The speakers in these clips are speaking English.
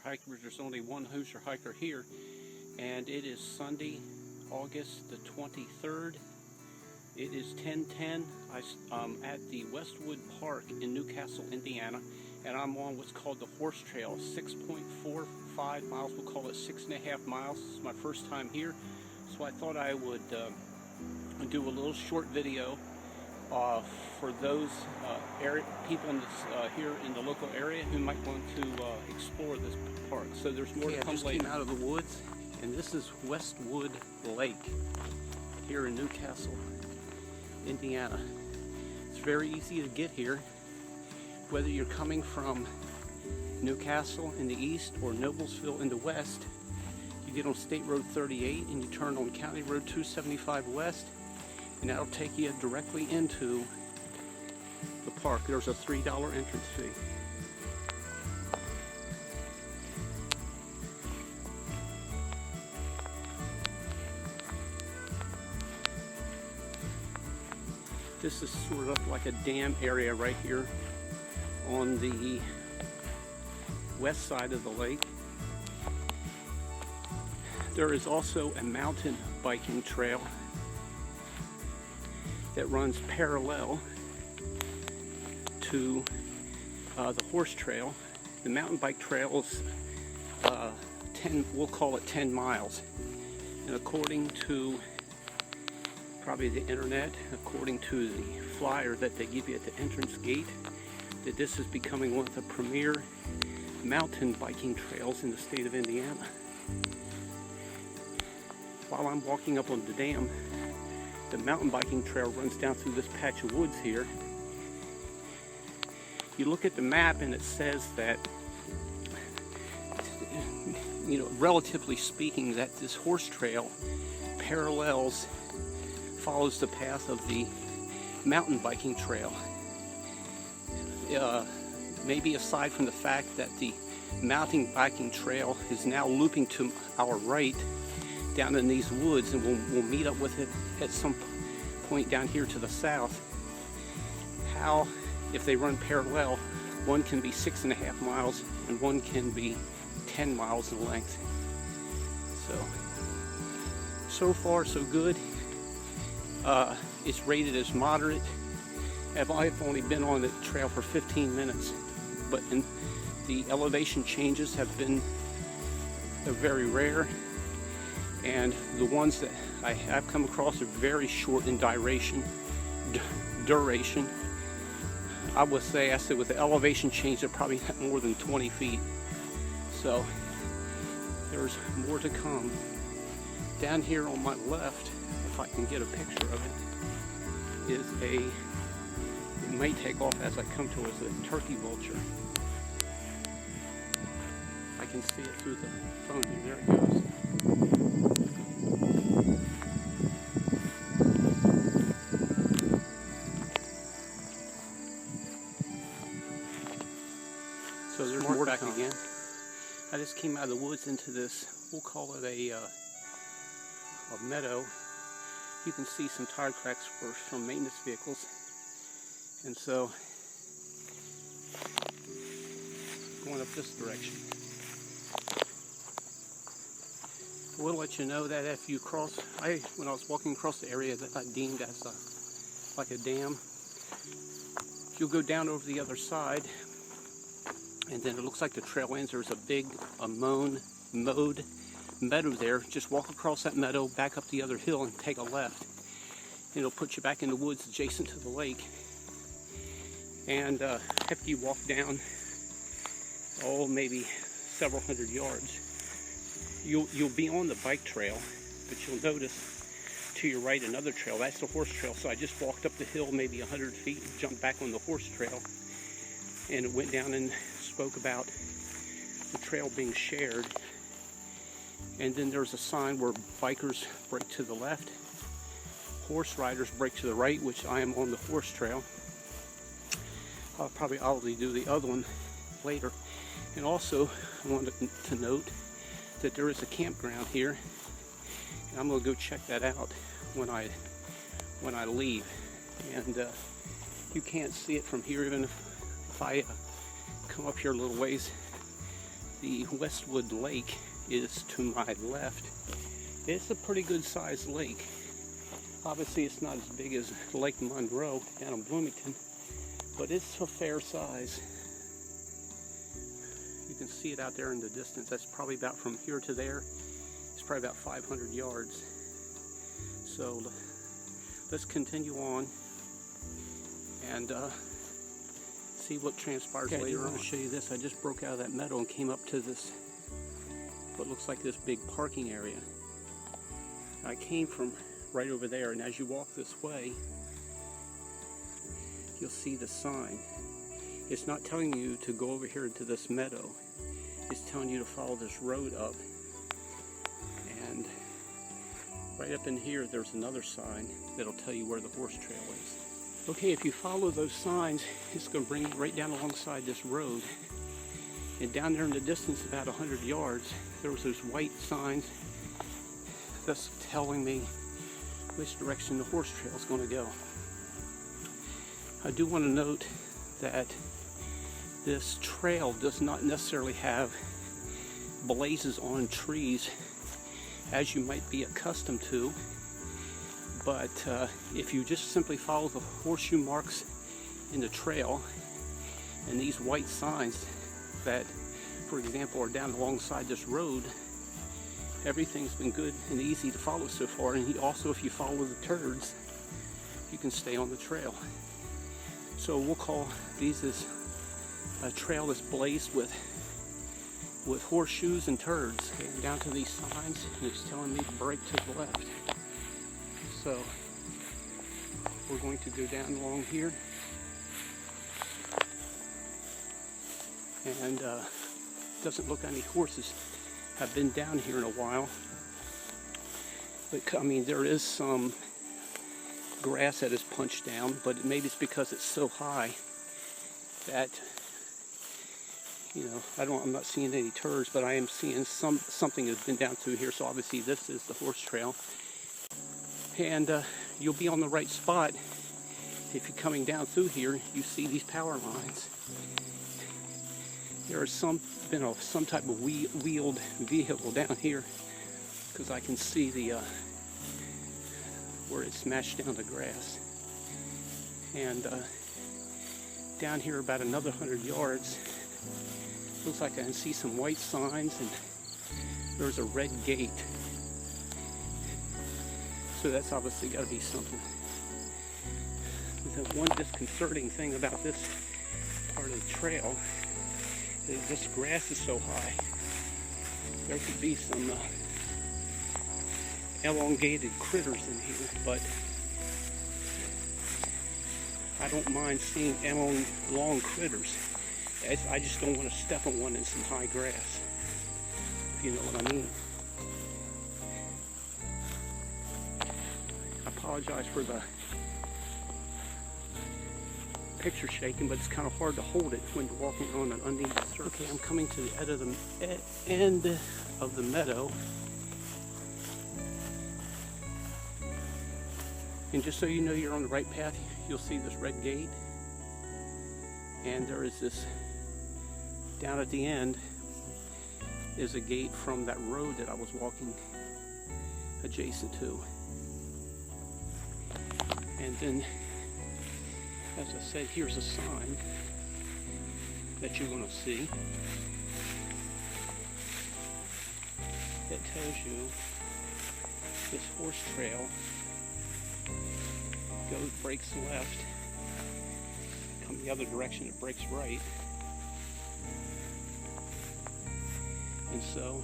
Hikers. There's only one Hoosier hiker here, and it is Sunday, August the 23rd. It is 10:10. I'm at the Westwood Park in Newcastle, Indiana, and I'm on what's called the Horse Trail, 6.45 miles. We'll call it 6.5 miles. This is my first time here, so I thought I would do a little short video for those people in this, here in the local area who might want to explore this park. So there's more to come later. I just came out of the woods, and this is Westwood Lake here in Newcastle, Indiana. It's very easy to get here, whether you're coming from Newcastle in the east or Noblesville in the west. You get on State Road 38 and you turn on County Road 275 west, and that'll take you directly into the park. There's a $3 entrance fee. This is sort of like a dam area right here on the west side of the lake. There is also a mountain biking trail that runs parallel to the horse trail. The mountain bike trail is we'll call it 10 miles. And according to probably the internet, according to the flyer that they give you at the entrance gate, that this is becoming one of the premier mountain biking trails in the state of Indiana. While I'm walking up on the dam, the mountain biking trail runs down through this patch of woods here. You look at the map and it says that, you know, relatively speaking, that this horse trail follows the path of the mountain biking trail. Maybe aside from the fact that the mountain biking trail is now looping to our right down in these woods, and we'll meet up with it at some point down here to the south. How, if they run parallel, one can be 6.5 miles and one can be 10 miles in length. So far so good. It's rated as moderate. I've only been on the trail for 15 minutes, but the elevation changes have been very rare, and the ones that I have come across are very short in duration. I would say with the elevation change, they're probably not more than 20 feet. So there's more to come. Down here on my left, if I can get a picture of it, is it may take off as I come to it, is a turkey vulture. I can see it through the phone here. There it goes. So there's more back again. I just came out of the woods into this, we'll call it a meadow. You can see some tire tracks from maintenance vehicles. And so, going up this direction. I will let you know that if you cross, when I was walking across the area that I deemed as like a dam, you'll go down over the other side, and then it looks like the trail ends. There's a big mowed meadow there. Just walk across that meadow, back up the other hill, and take a left. It'll put you back in the woods adjacent to the lake. And after you walk down, maybe several hundred yards, you'll be on the bike trail, but you'll notice to your right another trail. That's the horse trail. So I just walked up the hill maybe 100 feet and jumped back on the horse trail, and it went down and spoke about the trail being shared. And then there's a sign where bikers brake to the left, horse riders brake to the right, which I am on the horse trail. I'll probably do the other one later. And also, I wanted to note that there is a campground here, and I'm going to go check that out when I leave, and you can't see it from here even if I come up here a little ways. The Westwood Lake is to my left. It's a pretty good sized lake. Obviously it's not as big as Lake Monroe down in Bloomington, but it's a fair size. You can see it out there in the distance. That's probably about from here to there. It's probably about 500 yards. So let's continue on and see what transpires later on. I want to show you this. I just broke out of that meadow and came up to this, what looks like this big parking area. I came from right over there, and as you walk this way, you'll see the sign. It's not telling you to go over here into this meadow. It's telling you to follow this road up. And right up in here, there's another sign that'll tell you where the horse trail is. Okay, if you follow those signs, it's going to bring you right down alongside this road. And down there in the distance, about 100 yards, there was those white signs that's telling me which direction the horse trail is going to go. I do want to note that this trail does not necessarily have blazes on trees as you might be accustomed to, but if you just simply follow the horseshoe marks in the trail and these white signs that, for example, are down alongside this road, everything's been good and easy to follow so far. And also, if you follow the turds, you can stay on the trail. So we'll call these as a trail that's blazed with horseshoes and turds. Getting down to these signs, and it's telling me to brake to the left. So we're going to go down along here, and doesn't look like any horses have been down here in a while. But I mean, there is some grass that is punched down, but maybe it's because it's so high that, you know, I'm not seeing any turds, but I am seeing something has been down through here. So obviously this is the horse trail, and you'll be on the right spot if you're coming down through here. You see these power lines. There is some type of wheeled vehicle down here, because I can see the where it smashed down the grass. And down here about another 100 yards, looks like I can see some white signs, and there's a red gate. So that's obviously got to be something. The one disconcerting thing about this part of the trail is this grass is so high. There could be some elongated critters in here, but I don't mind seeing long critters. I just don't want to step on one in some high grass, if you know what I mean. I apologize for the picture shaking, but it's kind of hard to hold it when you're walking on an uneven surface. Okay, I'm coming to the end of the meadow. And just so you know you're on the right path, you'll see this red gate. And there is this, down at the end, is a gate from that road that I was walking adjacent to. And then, as I said, here's a sign that you're going to see that tells you this horse trail breaks left, come the other direction it breaks right. And so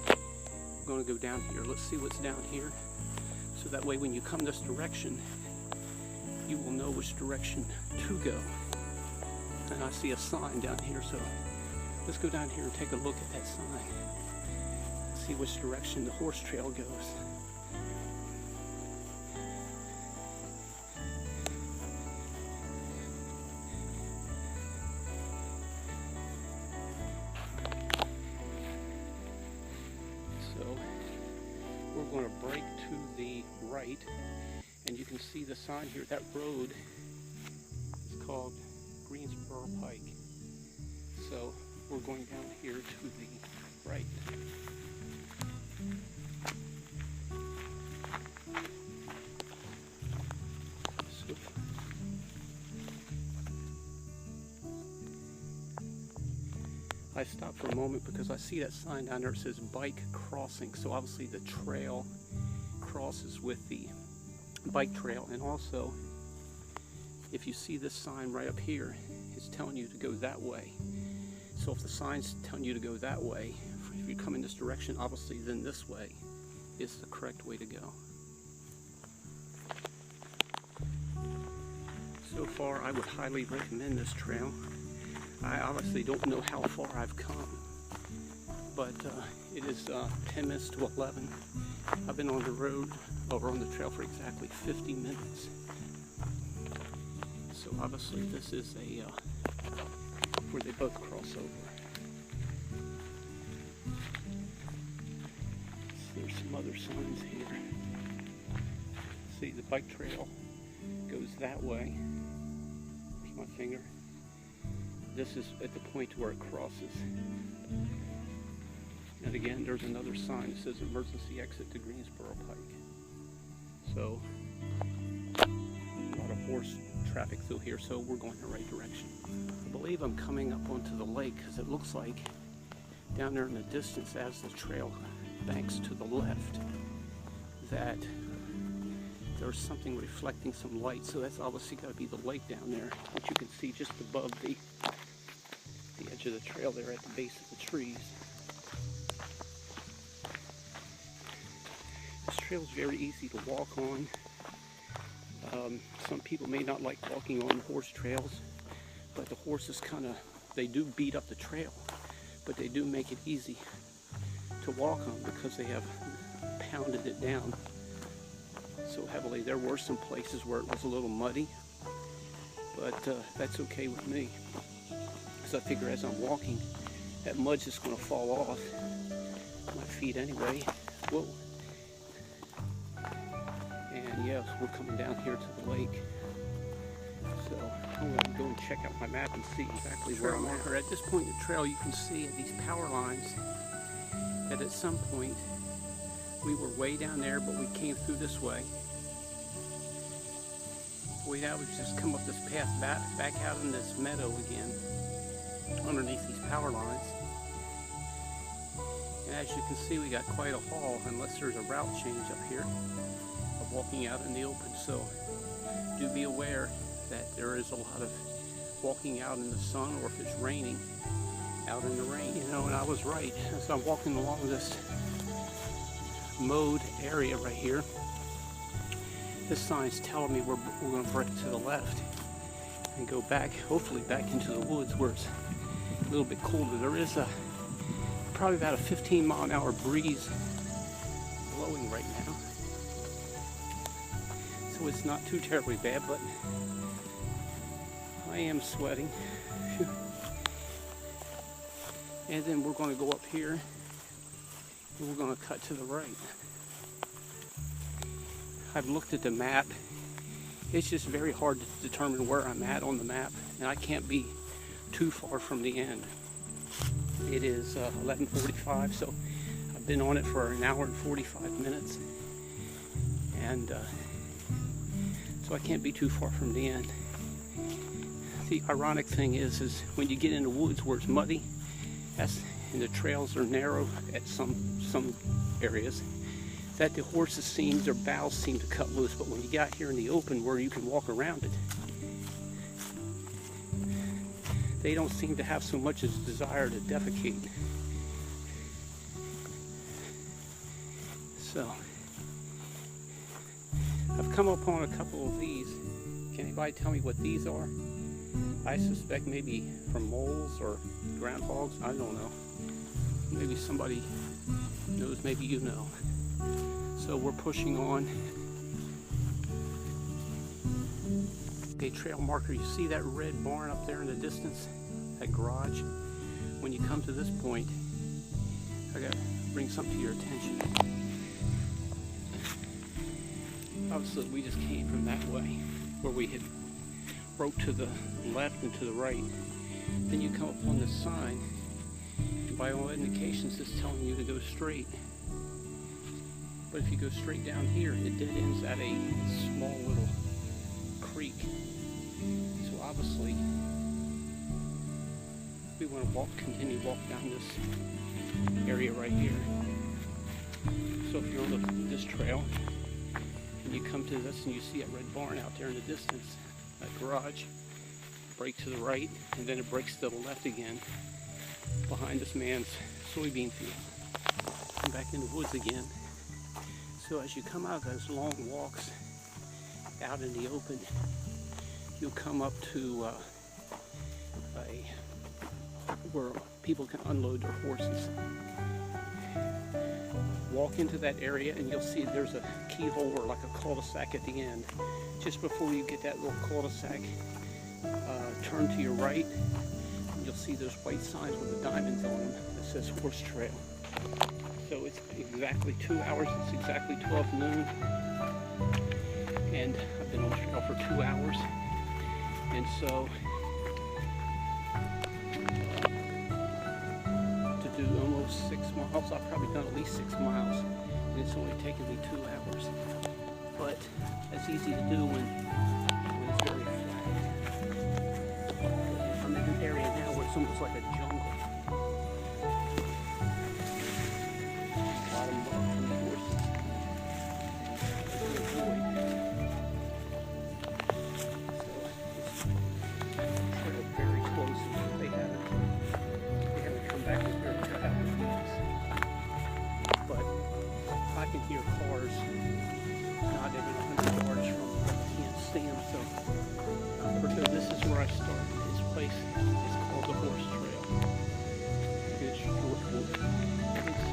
we're going to go down here. Let's see what's down here, so that way when you come this direction you will know which direction to go. And I see a sign down here, so let's go down here and take a look at that sign, see which direction the horse trail goes. So we're going to brake to the right And you can see the sign here. That road is called Greensboro Pike. So we're going down here to the right. So, I stopped for a moment because I see that sign down there. It says bike crossing. So obviously the trail crosses with the bike trail. And also, if you see this sign right up here, it's telling you to go that way. So if the sign's telling you to go that way, if you come in this direction, obviously then this way is the correct way to go. So far, I would highly recommend this trail. I obviously don't know how far I've come, but it is 10 minutes to 11. I've been on the road, or on the trail, for exactly 50 minutes. So obviously this is a where they both cross over. There's some other signs here. See, the bike trail goes that way. There's my finger. This is at the point where it crosses. And again, there's another sign that says emergency exit to Greensboro Pike. So, a lot of horse traffic through here, so we're going the right direction. I believe I'm coming up onto the lake because it looks like down there in the distance, as the trail banks to the left, that there's something reflecting some light. So that's obviously got to be the lake down there, which you can see just above the edge of the trail there at the base of the trees. This trail is very easy to walk on. Some people may not like walking on horse trails, but the horses they do beat up the trail, but they do make it easy to walk on because they have pounded it down so heavily. There were some places where it was a little muddy, but that's okay with me, because I figure as I'm walking, that mud's just going to fall off my feet anyway. Whoa. And yes, we're coming down here to the lake. So I'm going to go and check out my map and see exactly where I'm at. At this point in the trail, you can see these power lines that at some point we were way down there, but we came through this way. Now we've just come up this path back out in this meadow again underneath these power lines. And as you can see, we got quite a haul, unless there's a route change up here of walking out in the open. So do be aware that there is a lot of walking out in the sun, or if it's raining, out in the rain. You know, and I was right. As I'm walking along this mowed area right here, this sign's telling me we're going to break to the left and go back, hopefully back into the woods where it's a little bit colder. There is probably about a 15-mile-an-hour breeze blowing right now, so it's not too terribly bad, but I am sweating. And then we're going to go up here and we're going to cut to the right. I've looked at the map. It's just very hard to determine where I'm at on the map, and I can't be too far from the end. It is 11:45, so I've been on it for an hour and 45 minutes, and so I can't be too far from the end. The ironic thing is when you get into woods where it's muddy, and the trails are narrow at some areas, that the horses their bowels seem to cut loose. But when you got here in the open where you can walk around it, they don't seem to have so much as a desire to defecate. So I've come upon a couple of these. Can anybody tell me what these are? I suspect maybe from moles or groundhogs. I don't know. Maybe somebody knows, maybe you know. So we're pushing on. Okay, trail marker. You see that red barn up there in the distance? That garage? When you come to this point, I gotta bring something to your attention. obviously we just came from that way, where we had broke to the left and to the right. Then you come up on this sign, and by all indications it's telling you to go straight. But if you go straight down here, it dead ends at a small little creek. So obviously we want to continue walk down this area right here. So if you're on this trail and you come to this and you see a red barn out there in the distance, that garage, brake to the right, and then it brakes to the left again behind this man's soybean field. Come back in the woods again. So as you come out of those long walks out in the open, you'll come up to where people can unload their horses. Walk into that area and you'll see there's a keyhole or like a cul-de-sac at the end. Just before you get that little cul-de-sac, turn to your right and you'll see those white signs with the diamonds on them that says horse trail. So it's exactly 2 hours, it's exactly 12 noon, and I've been on the trail for 2 hours, and so to do almost 6 miles, I've probably done at least 6 miles, and it's only taken me 2 hours, but that's easy to do when it's very flat. I'm in an area now where it's almost like a jungle. I can hear cars not even 100 yards from me. I can't see them, so this is where I started. This place is called the Horse Trail. It's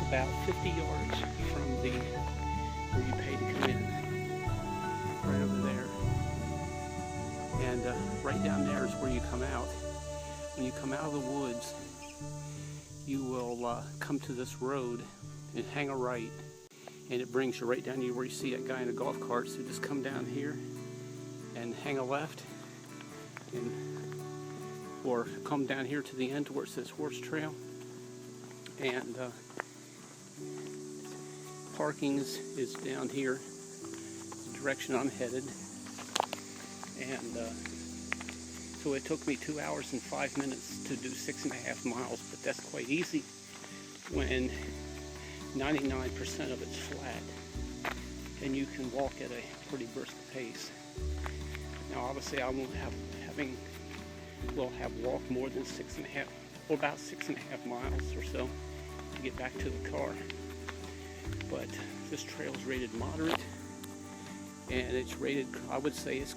about 50 yards from where you pay to come in, right over there. And right down there is where you come out. When you come out of the woods, you will come to this road and hang a right, and it brings you right down here where you see that guy in a golf cart. So just come down here and hang a left, or come down here to the end where it says Horse Trail, and parking is down here, the direction I'm headed. And so it took me 2 hours and 5 minutes to do 6.5 miles, but that's quite easy when 99% of it's flat and you can walk at a pretty brisk pace. Now obviously I won't have walked more than 6.5, or about 6.5 miles or so to get back to the car. But this trail is rated moderate, and it's rated, I would say it's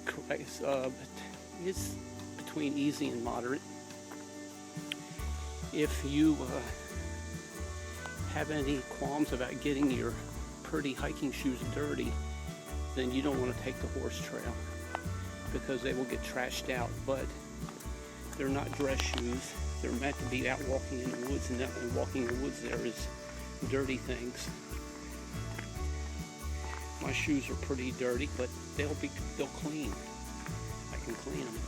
between easy and moderate. If you have any qualms about getting your pretty hiking shoes dirty, then you don't want to take the horse trail, because they will get trashed out. But they're not dress shoes. They're meant to be out walking in the woods, and definitely walking in the woods there is dirty things. My shoes are pretty dirty, but they'll clean. I can clean them.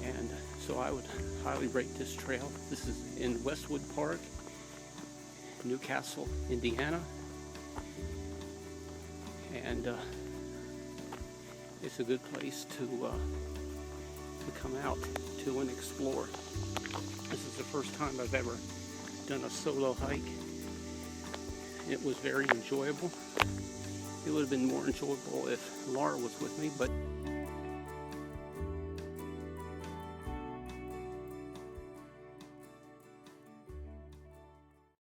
And so I would highly rate this trail. This is in Westwood Park, Newcastle, Indiana, and it's a good place to come out to and explore. This is the first time I've ever done a solo hike. It was very enjoyable. It would have been more enjoyable if Laura was with me, but